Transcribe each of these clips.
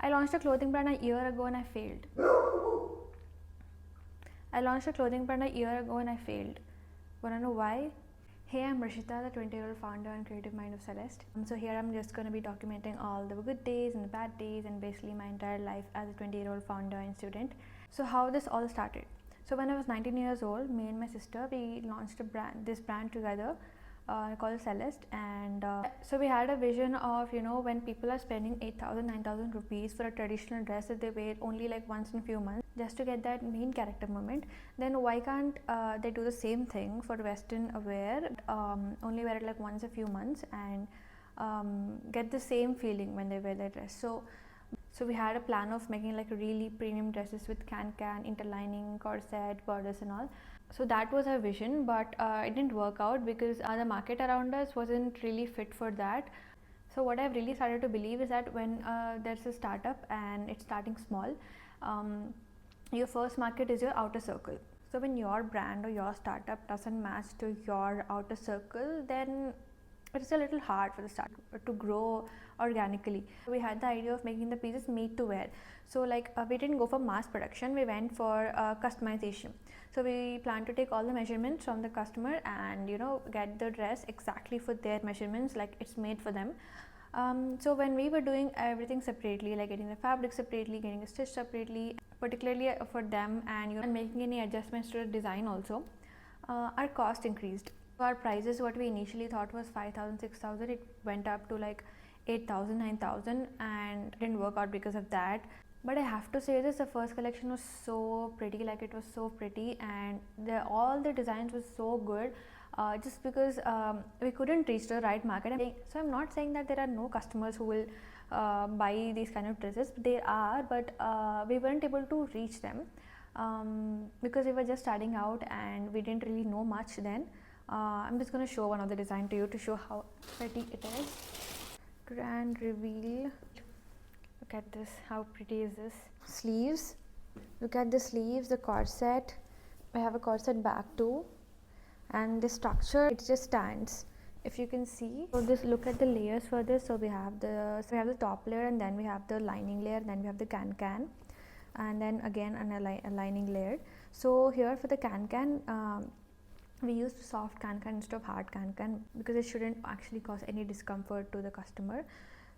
I launched a clothing brand a year ago and I failed. I launched a clothing brand a year ago and I failed. Wanna know why? Hey, I'm Rishita, the 20-year-old founder and creative mind of Celeste. So here I'm just going to be documenting all the good days and the bad days and basically my entire life as a 20-year-old founder and student. So how this all started. So when I was 19 years old, me and my sister, we launched this brand together called Celeste, and so we had a vision of, when people are spending 8,000, 9,000 rupees for a traditional dress that they wear only like once in a few months just to get that main character moment, then why can't they do the same thing for Western wear, only wear it like once a few months and get the same feeling when they wear their dress. So we had a plan of making like really premium dresses with can, interlining, corset, borders and all. So that was our vision, but it didn't work out because the market around us wasn't really fit for that. So what I've really started to believe is that when there's a startup and it's starting small, your first market is your outer circle. So when your brand or your startup doesn't match to your outer circle, then it's a little hard for the startup to grow organically. We had the idea of making the pieces made to wear. So like we didn't go for mass production, we went for customization. So we plan to take all the measurements from the customer and get the dress exactly for their measurements, like it's made for them. So when we were doing everything separately, like getting the fabric separately, getting the stitch separately, particularly for them, and making any adjustments to the design also, our cost increased. Our prices, what we initially thought was 5,000, 6,000, it went up to like 8,000, 9,000, and it didn't work out because of that. But I have to say this, the first collection was so pretty, like it was so pretty, and all the designs was so good. Just because we couldn't reach the right market. So I'm not saying that there are no customers who will buy these kind of dresses. There are, but we weren't able to reach them because we were just starting out and we didn't really know much then. I'm just going to show one of the design to you to show how pretty it is. Grand reveal. Look at this, how pretty is this? Sleeves. Look at the sleeves, the corset. I have a corset back too. And the structure, it just stands, if you can see. So this, look at the layers for this. So we have the top layer, and then we have the lining layer, then we have the can, and then again a lining layer. So here for the can, we used soft can instead of hard can because it shouldn't actually cause any discomfort to the customer.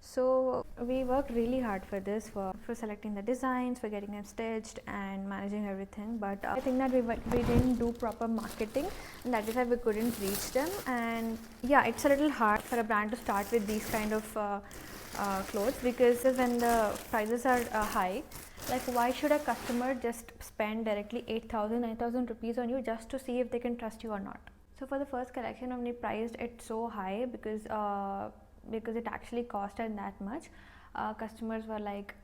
So we worked really hard for this, for selecting the designs, for getting them stitched and managing everything. But I think that we didn't do proper marketing, and that is why we couldn't reach them. And yeah, it's a little hard for a brand to start with these kind of clothes, because when the prices are high, like why should a customer just spend directly 8,000, 9,000 rupees on you just to see if they can trust you or not? So for the first collection, when we priced it so high because it actually costed that much, customers were like,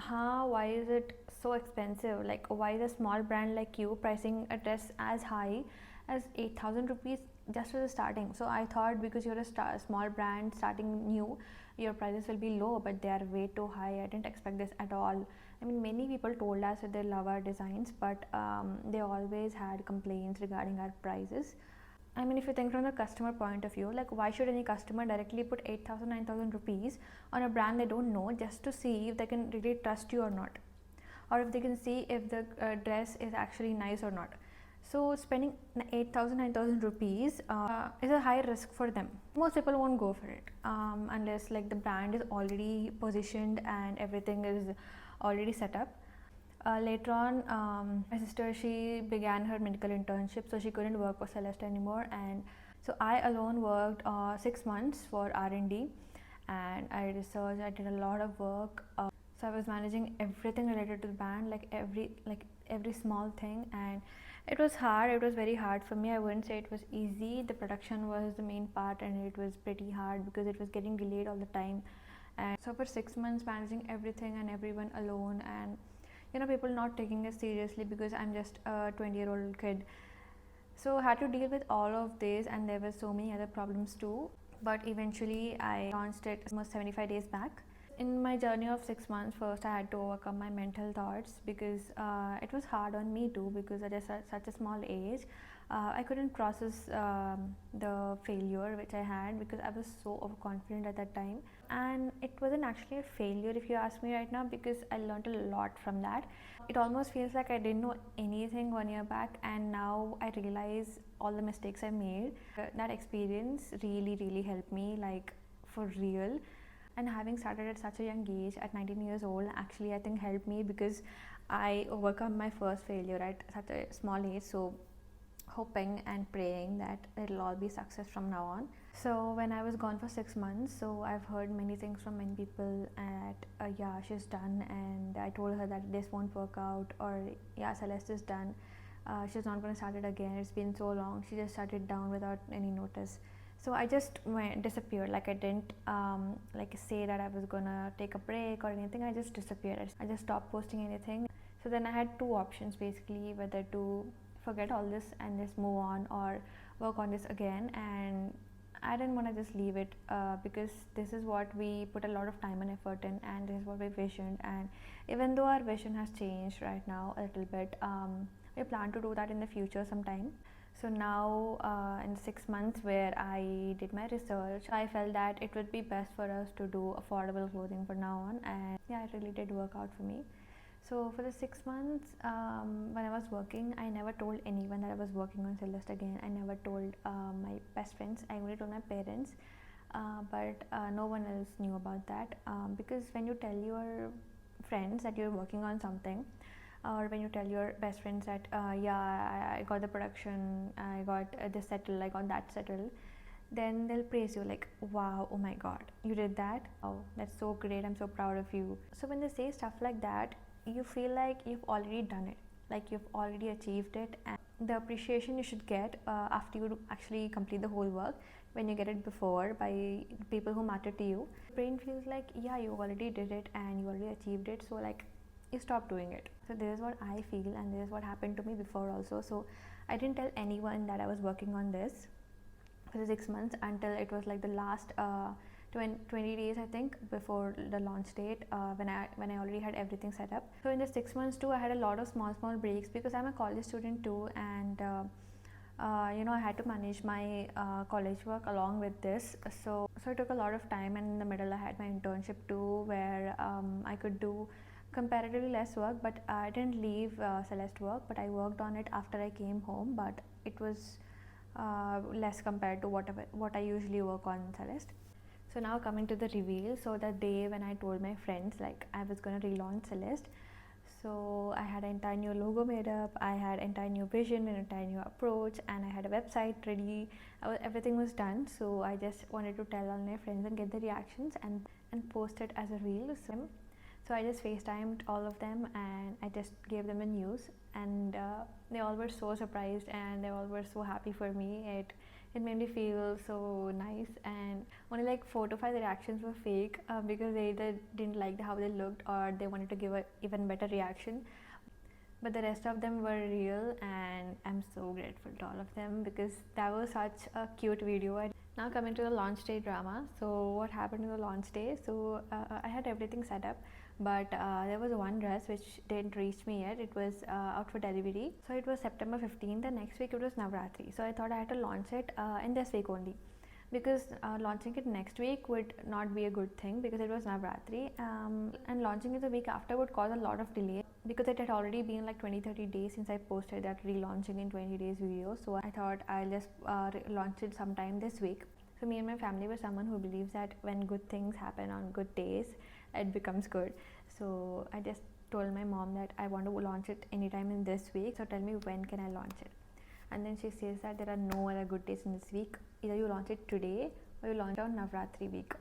why is it so expensive? Like, why is a small brand like you pricing a dress as high as 8,000 rupees just for the starting? So I thought because you're a small brand starting new, your prices will be low, but they are way too high. I didn't expect this at all. I mean, many people told us that they love our designs, but they always had complaints regarding our prices. I mean, if you think from the customer point of view, like why should any customer directly put 8,000, 9,000 rupees on a brand they don't know just to see if they can really trust you or not, or if they can see if the dress is actually nice or not. So spending 8,000, 9,000 rupees is a high risk for them. Most people won't go for it unless like the brand is already positioned and everything is already set up. Later on, my sister, she began her medical internship, so she couldn't work for Celeste anymore, and so I alone worked 6 months for R&D, and I researched, I did a lot of work. So I was managing everything related to the brand, like every small thing, and it was hard. It was very hard for me. I wouldn't say it was easy. The production was the main part, and it was pretty hard because it was getting delayed all the time. And so for 6 months, managing everything and everyone alone, and people not taking it seriously because I'm just a 20-year-old kid. So I had to deal with all of this, and there were so many other problems too. But eventually I launched it almost 75 days back. In my journey of 6 months, first I had to overcome my mental thoughts because it was hard on me too, because at such a small age I couldn't process the failure which I had because I was so overconfident at that time. And it wasn't actually a failure if you ask me right now, because I learned a lot from that. It almost feels like I didn't know anything 1 year back, and now I realize all the mistakes I made. That experience really helped me, like, for real. And having started at such a young age, at 19 years old, actually I think helped me, because I overcome my first failure at such a small age. So hoping and praying that it'll all be success from now on. So when I was gone for 6 months, so I've heard many things from many people at yeah, she's done, and I told her that this won't work out, or yeah, Celeste is done, she's not going to start it again, it's been so long, she just shut it down without any notice. So I just disappeared, like I didn't like say that I was gonna take a break or anything. I just disappeared, I just stopped posting anything. So then I had two options basically, whether to forget all this and just move on, or work on this again. And I didn't want to just leave it, because this is what we put a lot of time and effort in, and this is what we visioned. And even though our vision has changed right now a little bit, we plan to do that in the future sometime. So now in 6 months where I did my research, I felt that it would be best for us to do affordable clothing for now on, and yeah, it really did work out for me. So for the 6 months, when I was working, I never told anyone that I was working on Celeste again. I never told my best friends. I only told my parents, but no one else knew about that, because when you tell your friends that you're working on something, or when you tell your best friends that yeah, I got the production, I got this settled, I got that settled, then they'll praise you, like, wow, oh my god, you did that, oh, that's so great, I'm so proud of you. So when they say stuff like that, you feel like you've already done it, like you've already achieved it. And the appreciation you should get after you actually complete the whole work, when you get it before by people who matter to you, brain feels like, yeah, you already did it and you already achieved it, so like you stop doing it. So this is what I feel, and this is what happened to me before also. So I didn't tell anyone that I was working on this for the 6 months, until it was like the last 20 days, I think, before the launch date, when I already had everything set up. So in the 6 months too, I had a lot of small breaks, because I'm a college student too, and I had to manage my college work along with this. So it took a lot of time, and in the middle I had my internship too, where I could do comparatively less work, but I didn't leave Celeste work, but I worked on it after I came home, but it was less compared to what I usually work on Celeste. So now coming to the reveal. So the day when I told my friends like I was going to relaunch Celeste, so I had an entire new logo made up, I had entire new vision, an entire new approach, and I had a website ready. Everything was done. So I just wanted to tell all my friends and get the reactions, and post it as a reel. So I just FaceTimed all of them, and I just gave them the news, and they all were so surprised, and they all were so happy for me. It made me feel so nice, and only like 4 to 5 reactions were fake, because they either didn't like how they looked, or they wanted to give a even better reaction. But the rest of them were real, and I'm so grateful to all of them, because that was such a cute video. Now coming to the launch day drama. So what happened in the launch day? So I had everything set up, but there was one dress which didn't reach me yet. It was out for delivery. So it was September 15th, and next week it was Navratri. So I thought I had to launch it in this week only, because launching it next week would not be a good thing, because it was Navratri, and launching it the week after would cause a lot of delay, because it had already been like 20-30 days since I posted that relaunching in 20 days video. So I thought I'll just launch it sometime this week. So me and my family were someone who believes that when good things happen on good days, it becomes good. So I just told my mom that I want to launch it anytime in this week, so tell me when can I launch it. And then she says that there are no other good days in this week, either you launch it today or you launch it on Navratri week.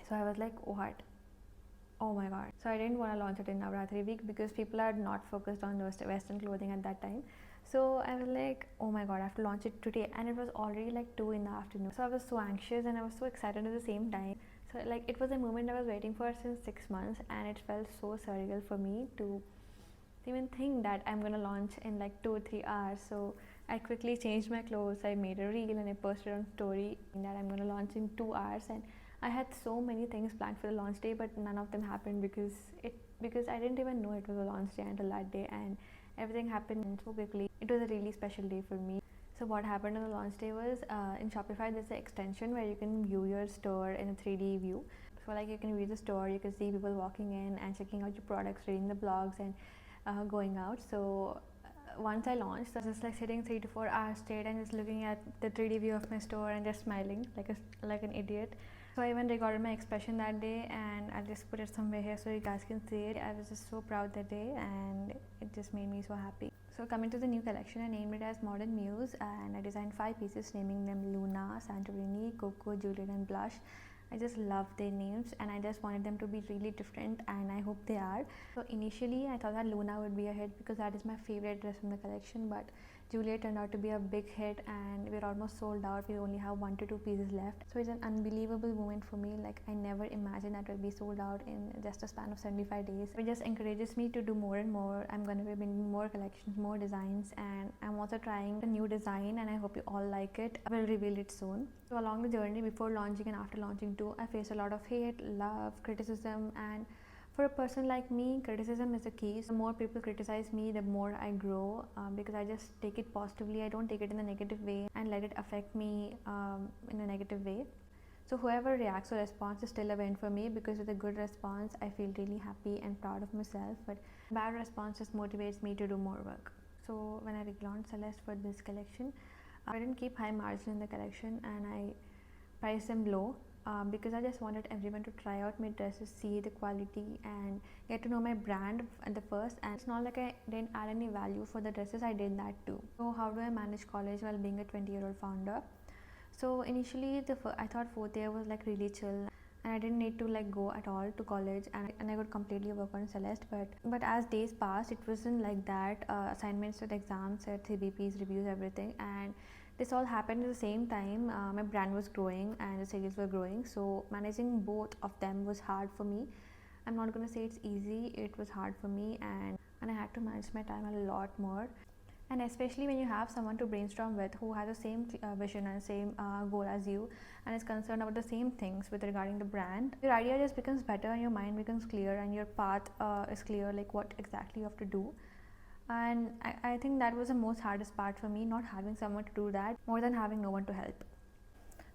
So I was like, what? Oh my god. So I didn't want to launch it in Navratri week, because people are not focused on western clothing at that time. So I was like, oh my god, I have to launch it today, and it was already like 2 in the afternoon. So I was so anxious and I was so excited at the same time. So like it was a moment I was waiting for since 6 months, and it felt so surreal for me to even think that I'm gonna launch in like 2 or 3 hours. So I quickly changed my clothes, I made a reel, and I posted on story that I'm gonna launch in 2 hours. And I had so many things planned for the launch day, but none of them happened, because I didn't even know it was a launch day until that day, and everything happened so quickly. It was a really special day for me. So what happened on the launch day was in Shopify there's an extension where you can view your store in a 3D view. So like you can view the store, you can see people walking in and checking out your products, reading the blogs and going out. So once I launched, I was just like sitting 3 to 4 hours straight and just looking at the 3D view of my store and just smiling like an idiot. So I even recorded my expression that day and I'll just put it somewhere here so you guys can see it. I was just so proud that day and it just made me so happy. So coming to the new collection, I named it as Modern Muse and I designed 5 pieces naming them Luna, Santorini, Coco, Juliet and Blush. I just love their names and I just wanted them to be really different and I hope they are. So initially I thought that Luna would be a hit because that is my favorite dress from the collection, but Juliet turned out to be a big hit and we're almost sold out. We only have 1 to 2 pieces left. So it's an unbelievable moment for me. Like I never imagined that we'll be sold out in just a span of 75 days. It just encourages me to do more and more. I'm going to be bringing more collections, more designs, and I'm also trying a new design and I hope you all like it. I will reveal it soon. So along the journey before launching and after launching too, I faced a lot of hate, love, criticism, and for a person like me, criticism is the key. So the more people criticize me, the more I grow because I just take it positively. I don't take it in a negative way and let it affect me in a negative way. So whoever reacts or responds is still a win for me because with a good response, I feel really happy and proud of myself. But bad response just motivates me to do more work. So when I relaunched Celeste for this collection, I didn't keep high margin in the collection and I priced them low. Because I just wanted everyone to try out my dresses, see the quality and get to know my brand at the first. And it's not like I didn't add any value for the dresses, I did that too. So how do I manage college while being a 20-year-old founder? So initially I thought 4th year was like really chill and I didn't need to like go at all to college and I could completely work on Celeste, but as days passed it wasn't like that. Assignments with exams, CBPs, reviews, everything, and this all happened at the same time. My brand was growing and the sales were growing, so managing both of them was hard for me. I'm not gonna say it's easy, it was hard for me and I had to manage my time a lot more. And especially when you have someone to brainstorm with who has the same vision and same goal as you and is concerned about the same things with regarding the brand, your idea just becomes better and your mind becomes clear and your path is clear, like what exactly you have to do. And I think that was the most hardest part for me, not having someone to do that more than having no one to help.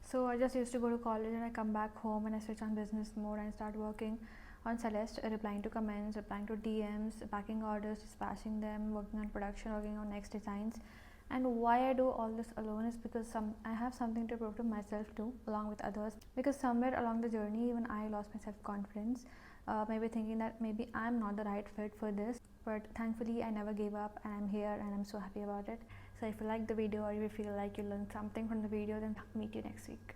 So I just used to go to college and I come back home and I switch on business mode and start working on Celeste, replying to comments, replying to DMs, packing orders, dispatching them, working on production, working on next designs. And why I do all this alone is because I have something to prove to myself too, along with others. Because somewhere along the journey, even I lost my self-confidence, maybe thinking that maybe I'm not the right fit for this. But thankfully I never gave up and I'm here and I'm so happy about it. So if you like the video or if you feel like you learned something from the video, then meet you next week.